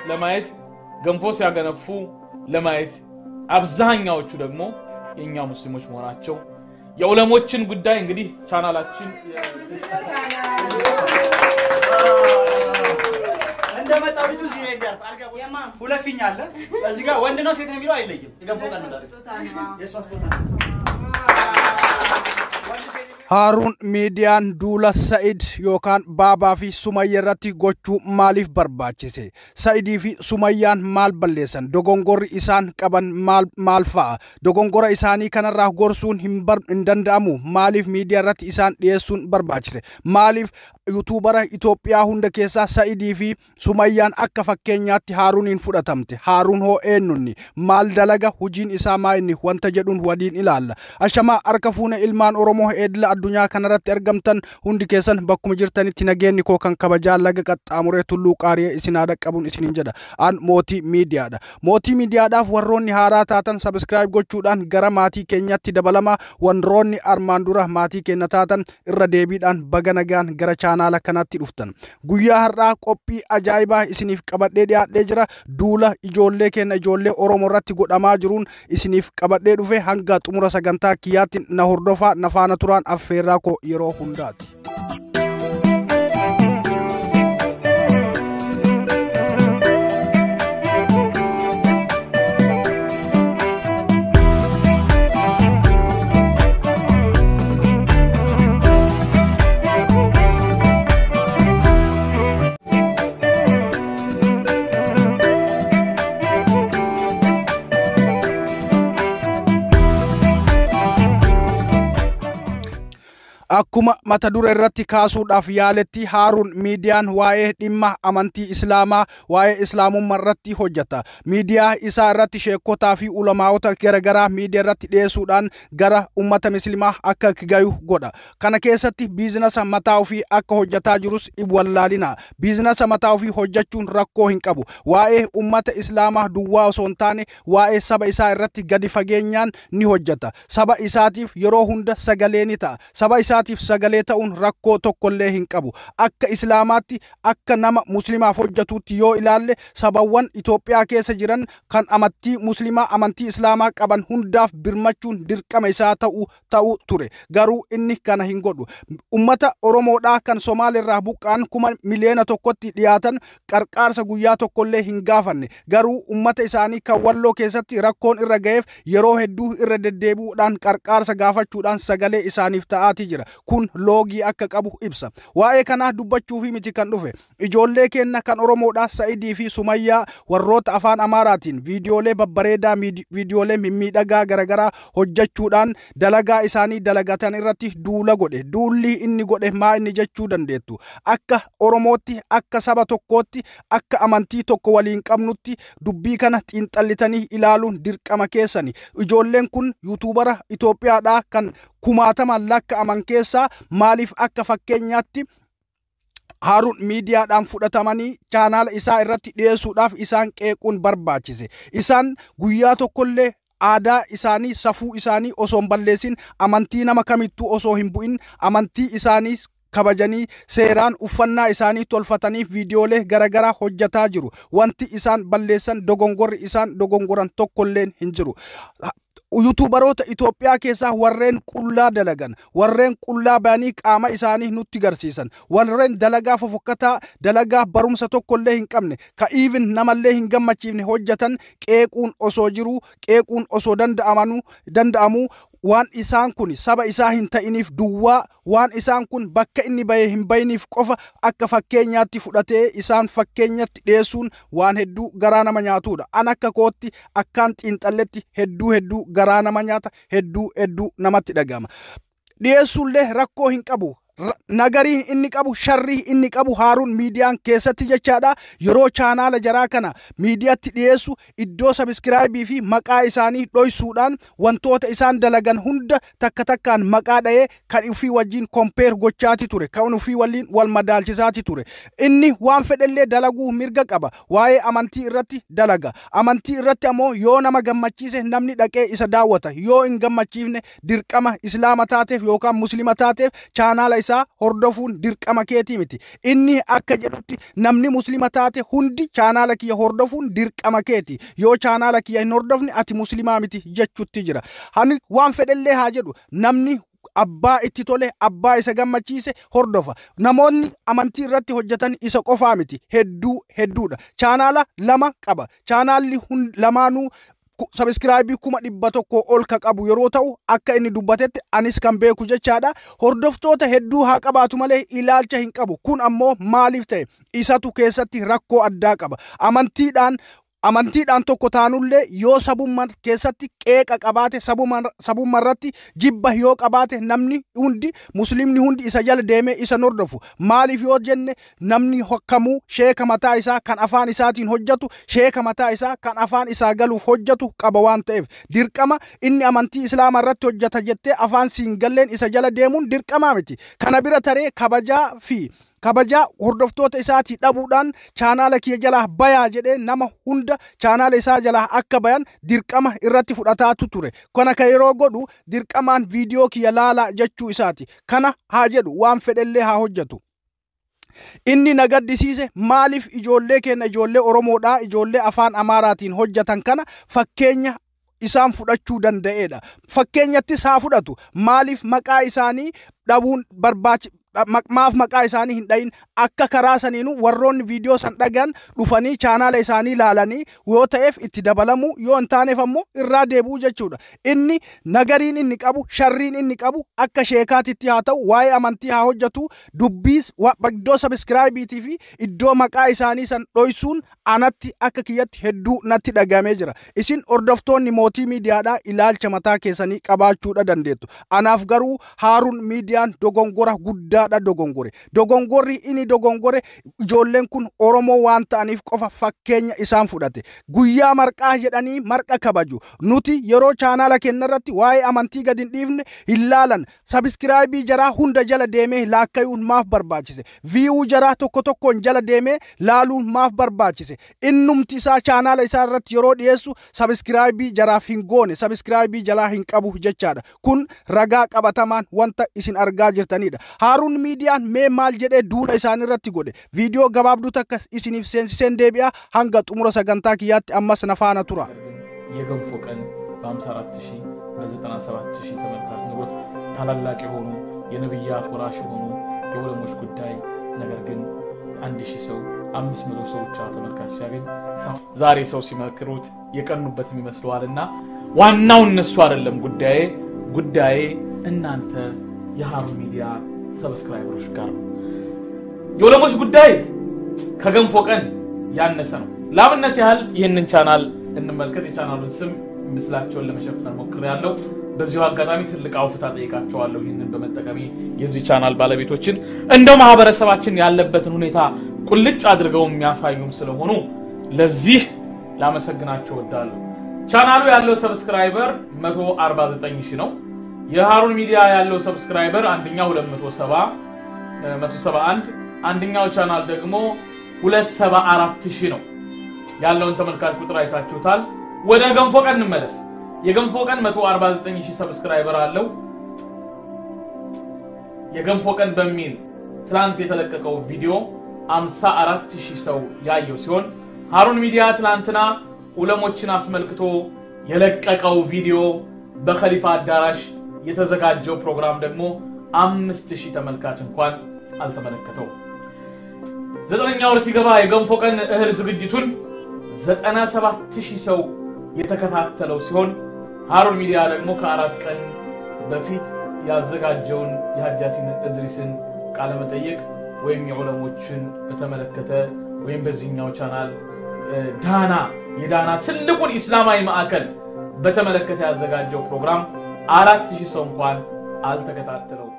ለማየት ገንፎ ሲያገነፉ ለማየት አብዛኛዎቹ ደግሞ የኛ ሙስሊሞች መሆናቸው የዑለሞችን ጉዳይ እንግዲህ ቻናላችን እንደመጣው ልጅ እዚህ ይያርፍ አልጋ ሁለፊኛ አለ እዚህ ጋር ወንድ ነው ሴት ነው የሚለው አይለይም ገንፎ ቀን ነው የሷ ስጦታ Harun Midian Dula Said Yokan Baba fi Sumayya irratti gochuu maaliif barbaachise Saidi fi Sumayyaan maal balleessan dogongorri isaan qaban maal fa'a dogongora isaanii kanarraa gorsuun hin danda'amu maaliif miidiyaa irratti isaan dhiyeessuun barbaachise maaliif YouTubera Itoophiyaa hunda keessaa Saidi fi Sumayyaan akka fakkeenyaatti Haruniin fudhatamte Harun hoo eenyunni maal dalaga hojiin isaa maayinni wanta jedhuun wadiin ilaalla ashama arka fuune ilmaan Oromoo edla addunyaa kanarratti argamtan hundi keessan bakkuma jirtanitti nageenni koo kan kabajaa laga qaxxaamuree tulluu qaariyee isin dhaqqabuun isiniin jedha an mootii miidiyaadhaaf warroonni haaraa taatan subscribe gochuudhaan gara maatii keenyatti dabalama warroonni armaan dura maatii keenya taatan irra deebiidhaan baga nagaan gara chaanaala kanatti dhuftan guyyaa har'aa qophii ajaa'ibaa isiniif qabadhee dhiyaadhee jira duula ijoollee keenya ijoollee Oromoo irratti godhamaa jiruun isiniif qabadhee dhufe hanga xumura sagantaa kiyyaatti na hordofaa na faana turaan affeerraa koo yeroo hundaati. Akkuma mata dure irratti kaasuudhaaf yaaletti Harun Midiyaan waa'ee dhimma amantii Islaamaa waa'ee Islaamummaa irratti hojjeta. Miidiyaa isaa irratti sheekotaa fi ulamaa'ota garagaraa miidiyaa irratti dhiyeessuudhaan gara ummata muslimaa akka gayu godha. Kana keessatti biizinasa mataa ofii akka hojjetaa jirus wallaalina. Biizinasa mataa ofii hojjechuun rakkoo hin qabu. Waa'ee ummata Islaamaa duwwaa osoo hin taane waa'ee saba isaa irratti gadi fageenyaan ni hojjeta. Saba isaatiif yeroo hunda sagalee ni ta'a. Saba isaatiif sagalee ta'uun rakkoo tokkollee hin qabu akka islaamaatti akka nama muslimaaf hojjetuutti yoo ilaalle sabawwan Itoophiyaa keessa jiran kan amantii muslimaa amantii islaamaa qaban hundaaf birmachuun dirqama isaa ta'u ture garuu inni kana hin godhu ummata Oromoodhaa kan Somaaliirraa buqqaan kuma miliyoona tokkotti dhiyaatan qarqaarsa guyyaa tokkollee hin gaafanne garuu ummata isaanii kan Walloo keessatti rakkoon irra ga'eef yeroo hedduu irra deddeebi'uudhaan qarqaarsa gaafachuudhaan sagalee isaaniif ta'aatii jira kun loogii akka qabu ibsa waa'ee kana dubbachuu fi miti kan dhufe ijoollee keenya kan Oromoodhaa Saidii fi Sumayyaa warroota afaan Amaaraatiin viidiyoolee babbareedaa viidiyoolee mimmiidhagaa garagaraa hojjechuudhaan dalagaa isaanii dalagatan irratti duula godhe duulli inni godhe maa inni jechuu dandeettu akka Oromootti akka saba tokkootti akka amantii tokko waliin qabnutti dubbii kana xiinxallitanii ilaaluun dirqama keessani ijoolleen kun YouTubera Itoophiyaadhaa kan kumaataman lakkaa'aman keessaa maaliif akka fakkeenyaatti Harun Midiyaadhaan fudhatamanii chaanaala isaa irratti dhiyeessuudhaaf isaan qeequun barbaachise isaan guyyaa tokkollee aadaa isaanii safuu isaanii osoo hin balleessin amantii nama kamittuu osoo hin bu'in amantii isaanii kabajanii seeraan uffannaa isaanii tolfatanii viidiyoolee garagaraa hojjetaa jiru wanti isaan balleessan dogongorri isaan dogongoran tokkolleen hin jiru YouTuberoota Itoophiyaa keessaa warreen qullaa dalagan warreen qullaa baanii qaama isaanii nutti garsiisan warreen dalagaa fofokkataa dalagaa barumsa tokkollee hin qabne ka even namallee hin gammachiifne hojjetan qeequun osoo jiru qeequun osoo danda'amu waan isaan kun saba isaa hin ta'iniif duwwaa waan isaan kun bakka inni bahe hin bayiniif qofa akka fakkeenyaatti fudhatee isaan fakkeenyatti dhiyeessuun waan hedduu garaa nama nyaatudha an akka kootti akkaan xiinxalletti hedduu garaa nama nyaata hedduu namatti dhagama dhiyeessuullee rakkoo hin qabu nagari inni qabu sharri inni qabu Haarun miidiyaan keessatti jechaadha yeroo chaanaala jaraa kana miidiyaatti dhiyeessu iddoo subscribe fi maqaa isaanii dhoysuudhaan wantoota isaan dalagan hunda takka takkaan maqaa dha'ee kan ofii wajjin compare gochaati ture kan ofii waliin wal madaalchisaati ture inni waan fedhellee dalaguu mirga qaba waa'ee amantii irratti dalaga amantii irratti ammoo yoo nama gammachiise namni dhaqee isa daawwata yoo hin gammachiifne dirqama islaama taateef yookaan muslima taateef chaanaala isaa hordofuun dirqama keetii miti inni akka jedhutti namni muslima taate hundi chaanaala kiyya hordofuun dirqama keeti yoo chaanaala kiyya hin hordofne ati muslimaa miti jechuutti jira hani waan fedhellee haa jedhu namni abbaa itti tole abbaa isa gammachiise hordofa namoonni amantii irratti hojjetan isa qofaa miti hedduudha chaanaala lama qaba chaanaalli lamaanuu subscribe kuma 100 ol ka qabu yeroo ta'u akka inni dubbatetti anis kan beeku jechaadha hordoftoota hedduu haa qabaatu malee ilaalcha hin qabu kun ammoo maaliif ta'e isatu keessatti rakkoo addaa qaba amantiidhaan tokko taanullee yoo sabummaa keessatti qeeqa qabaate sabummaa irratti jibba yoo qabaate namni hundi muslimni hundi isa jala deemee isa hordofu maaliif yoo jenne namni hokkamuu sheeka mataa isaa kan afaan isaatiin hojjetu sheeka mataa isaa kan afaan isaa galuuf hojjetu qaba waan ta'eef dirqama inni amantii islaamaa irratti hojjeta jettee afaan siin galleen isa jala deemuun dirqama miti kana bira taree kabajaa hordoftoota isaatii dhabuudhaan chaanaala kiyya jalaa bayaa jedhee nama hunda chaanaala isaa jalaa akka bayan dirqama irratti fudhataatu ture kana ka yeroo godhu dirqamaan viidiyoo kiyya laalaa jechuu isaati kana haa jedhu waan fedhellee haa hojjetu inni nagaddisiise maaliif ijoollee keenya ijoollee Oromoodhaa ijoollee afaan Amaaraatiin hojjetan kana fakkeenya isaan fudhachuu danda'eedha fakkeenyattis haa fudhatu maaliif maqaa isaanii dhabuun maaf maqaa isaanii hin dhayin akka karaa saniinu warroonni viidiyoo san dhagan dhufanii chaanaala isaanii laalanii yoo ta'eef itti dabalamu yoo hin taaneef ammoo irraa deebi'uu jechuudha inni nagariin inni qabu sharriin inni qabu akka sheekaatitti haa ta'u waa'ee amantii haa hojjetu dubbiis iddoo subscribe fi iddoo maqaa isaanii san dhoysuun anatti akka kiyyatti hedduu natti dhagamee jira isin hordoftoonni mootii miidiyaadhaa ilaalcha mataa keessanii qabaachuudha dandeettu anaaf garuu Haarun miidiyaan dogongora guddaa dogongorri inni dogongore ijoolleen kun Oromoo waan ta'aniif qofa fakkeenya isaan fudhate guyyaa marqaa jedhanii marqa kabaju nuti yeroo chaanaala kennarratti waa'ee amantii gad hin dhiifne hin laalan subscribe jaraa hunda jala deemee laakkayuun maaf barbaachise view jaraa tokkoon jala deemee laaluun maaf barbaachise innumti isaa chaanaala isaa irratti yeroo dhiyeessu subscribe jaraaf hin goone subscribe jalaa hin qabu jechaadha kun ragaa qabatamaan wanta isin argaa jirtanidha Haarun miidiyaan mee maal jedhee duula isaan irratti godhe viidiyoo gabaabduu takkas isiniif seensiseen deebi'a hanga xumura sagantaa kiyyaatti ammas nafaana tura የገንፎ ቀን በ54000 በ97000 ተመልካች ኑሮት ታላላቅ የሆኑ የነብያት ወራሽ የሆኑ የዑለሞች ጉዳይ ነገር ግን 1000 ሰው 500 ሰው ብቻ ተመልካች ሲያገኝ ዛሬ ሰው ሲመክሩት የቀኑበት ይመስለዋልና ዋናው እነሱ አይደለም ጉዳዬ እናንተ የሃሩን ሚዲያ ሰብስክራይበሮች ጋር የዑለሞች ጉዳይ ከገንፎ ቀን ያነሰ ነው ላምነት ያህል ይሄንን ቻናል እንመልከት የቻናሉን ስም ምስላቸውን ለመሸፈን ሞክሬያለሁ በዚሁ አጋጣሚ ትልቅ አውፍታ ጠይቃቸዋለሁ ይሄንን በመጠቀሚ የዚህ ቻናል ባለቤቶችን እንደ ማህበረሰባችን ያለበትን ሁኔታ ቁልጭ አድርገው የሚያሳዩም ስለሆኑ ለዚህ ላመሰግናቸው ወዳለሁ ቻናሉ ያለው ሰብስክራይበር 149000 ነው የሃሩን ሚዲያ ያለው ሰብስክራይበር አንደኛው 171 አንደኛው ቻናል ደግሞ 274000 ነው ያለውን ተመልካች ቁጥር አይታችሁታል ወደ ገንፎ ቀን እንመለስ የገንፎ ቀን 149000 ሰብስክራይበር አለው የገንፎ ቀን በሚል ትላንት የተለቀቀው ቪዲዮ 54000 ሰው ያየው ሲሆን ሃሩን ሚዲያ ትላንትና ዑለሞችን አስመልክቶ የለቀቀው ቪዲዮ በኸሊፋ አዳራሽ የተዘጋጀው ፕሮግራም ደግሞ 5000 ተመልካች እንኳን አልተመለከተው ዘጠነኛው ወር ሲገባ የገንፎ ቀን እህል ዝግጅቱን 97000 ሰው የተከታተለው ሲሆን ሃሩን ሚዲያ ደግሞ ከ4 ቀን በፊት ያዘጋጀውን የሐጃሲን እድሪስን ቃለ መጠይቅ ወይም የዑለሞችን በተመለከተ ወይም በዚህኛው ቻናል የዳና ትልቁን እስላማዊ ማዕከል በተመለከተ ያዘጋጀው ፕሮግራም 4000 ሰው እንኳን አልተከታተለው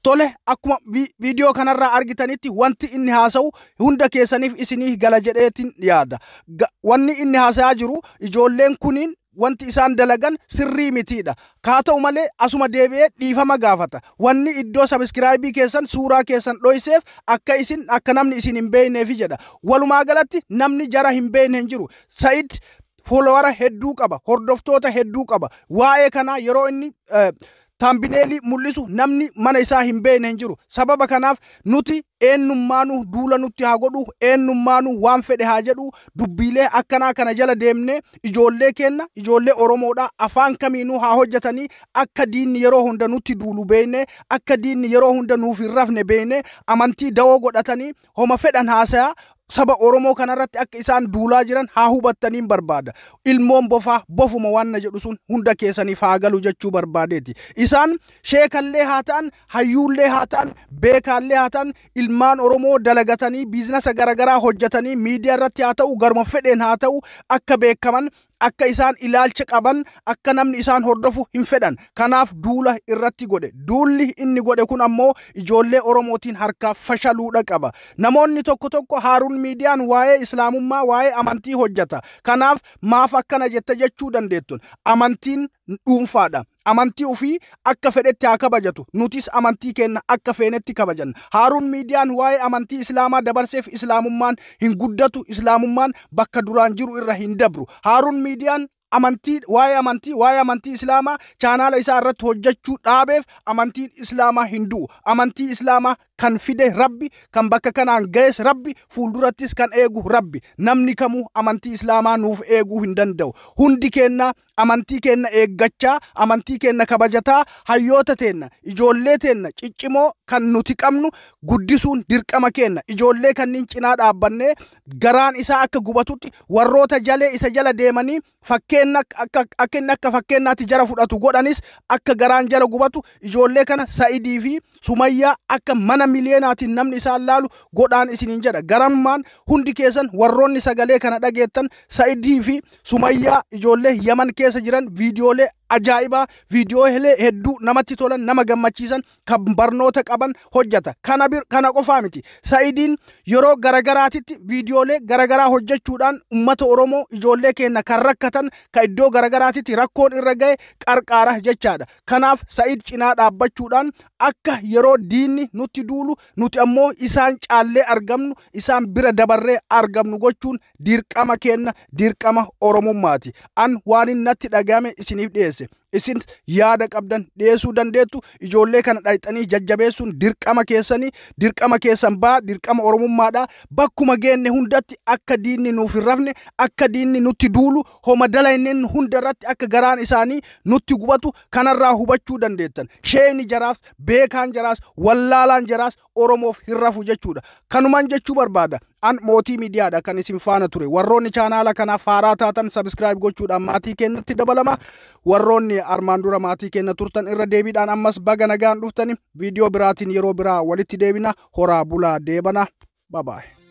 tole akkuma viidiyoo kanarraa argitanitti wanti inni haasa'u hunda keessaniif isinii gala jedheetiin yaada. Wanni inni haasa'aa jiru ijoolleen kuniin wanti isaan dalagan sirrii mitiidha. Haa ta'u malee asuma deebi'ee dhiifama gaafata. Wanni iddoo sabiskiraayibii keessan suuraa keessan dhoyseef akka namni isin hin beekneef jedha. Walumaa galatti namni jara hin beekne hin jiru. Said foolowara hedduu qaba, hordoftoota hedduu qaba. Waa'ee kanaa yeroo inni taambineelii mul'isu namni mana isaa hin beekne hin jiru. Sababa kanaaf nuti eenyummaanuu duula nutti haa godhu, eenyummaanuu waan fedhe haa jedhu, dubbiilee akkanaa kana jala deemnee ijoollee kenna, ijoollee Oromoodhaa afaan kamiinuu haa hojjetanii akka diinni yeroo hunda nutti duulu beekne, akka diinni yeroo hunda nuuf hin rafne beekne, amantii dawoo godhatanii homa fedhan haasayaa saba Oromoo kanarratti akka isaan duulaa jiran haa hubattaniin barbaada. Ilmoon bofaa bofuma waan na jedhu sun hunda keessaniif haa galu jechuu barbaadeeti. Isaan sheekallee haa ta'an, hayyuullee haa ta'an, beekaallee haa ta'an, ilmaan Oromoo dalagatanii biizinasa garagaraa hojjetanii miidiyaa irratti haa ta'u, garuma fedheen haa ta'u, akka beekaman, akka isaan ilaalcha qaban, akka namni isaan hordofu hin fedhan. Kanaaf duula irratti godhe. Duulli inni godhe kun ammoo ijoollee Oromootiin harkaa fashaluudha qaba. Namoonni tokko Haaruun miidiyaan waa'ee islaamummaa, waa'ee amantii hojjeta. Kanaaf maaf akkana jetta jechuu dandeettun. Amantiin dhuunfaadha. Amantii ofii akka fedhetti haa kabajatu. Nutis amantii keenya akka feenetti kabajanna. Haaruun miidiyaan waa'ee amantii islaamaa dabarseef islaamummaan hin guddatu, islaamummaan bakka duraan jiru irra hin dabru. Haaruun miidiyaan waa'ee amantii islaamaa chaanaala isaa irratti hojjechuu dhaabeef amantiin islaamaa hin du'u. Amantii islaamaa kan fide Rabbi, kan bakka kanaan geesse Rabbi, fuuldurattis kan eegu Rabbi. Namni kamuu amantii islaamaa nuuf eeguu hin danda'u. Hundi keenya amantii keenya eeggachaa, amantii keenya kabajataa, hayyoota teenya, ijoollee teenya ciccimoo kan nuti qabnu guddisuun dirqama keenya. Ijoollee kanniin cinaa dhaabbannee garaan isaa akka gubatutti warroota jalee isa jala deemanii akka fakkeenyaatti jara fudhatu godhanis akka garaan jala gubatu ijoollee kana Sa'idii fi Sumayyaa akka mana miliyeenaatiin namni isaan laalu godhaan isiniin jedha. Garammaan hundi keessan warroonni sagalee kana dhageettan Sa'idii fi Sumayyaa ijoollee Yaman keessa jiran viidiyoolee ajaa'ibaa, viidiyoolee hedduu namatti tolan, nama gammachiisan, kan barnoota qaban hojjeta. Kana qofaa miti. Sa'idiin yeroo garagaraatitti viidiyoolee garagaraa hojjechuudhaan uummata Oromoo ijoollee keenya kan rakkatan, kan iddoo garagaraatitti rakkoon irra ga'e qarqaara jechaadha. Kanaaf Sa'id cinaa dhaabbachuudhaan akka yeroo diinni nutti duulu nuti ammoo isaan caallee argamnu, isaan bira dabarree argamnu gochuun dirqama keenya, dirqama Oromummaati. An waan inni natti dhagahame isiniif dhiyeesse. Isin yaada qabdan dhiyeessuu dandeettu. Ijoollee kana dhayxanii jajjabeessuun dirqama keessanii, dirqama keessan baa, dirqama Oromummaadha. Bakkuma geenne hundatti akka diinni nuuf hin rafne, akka diinni nutti duulu, homa dalayneen hundarratti akka garaan isaanii nutti gubatu kanarraa hubachuu dandeettan. Sheeni jaraas, beekaan jaraas, wallaalaan jaraas Oromoof hin rafu jechuudha. Kanumaan jechuu barbaada. An mootii miidiyaadha kan isin faana ture. Warroonni chaanaala kanaaf haaraa taatan subscribe gochuudhaan maatii keenyatti dabalama. Warroonni armaan dura maatii keenya turtan irra deebiidhaan ammas baga nagaan dhuftani. Viidiyoo biraatiin yeroo biraa walitti deebina. Horaa bulaa deebana. Bye bye.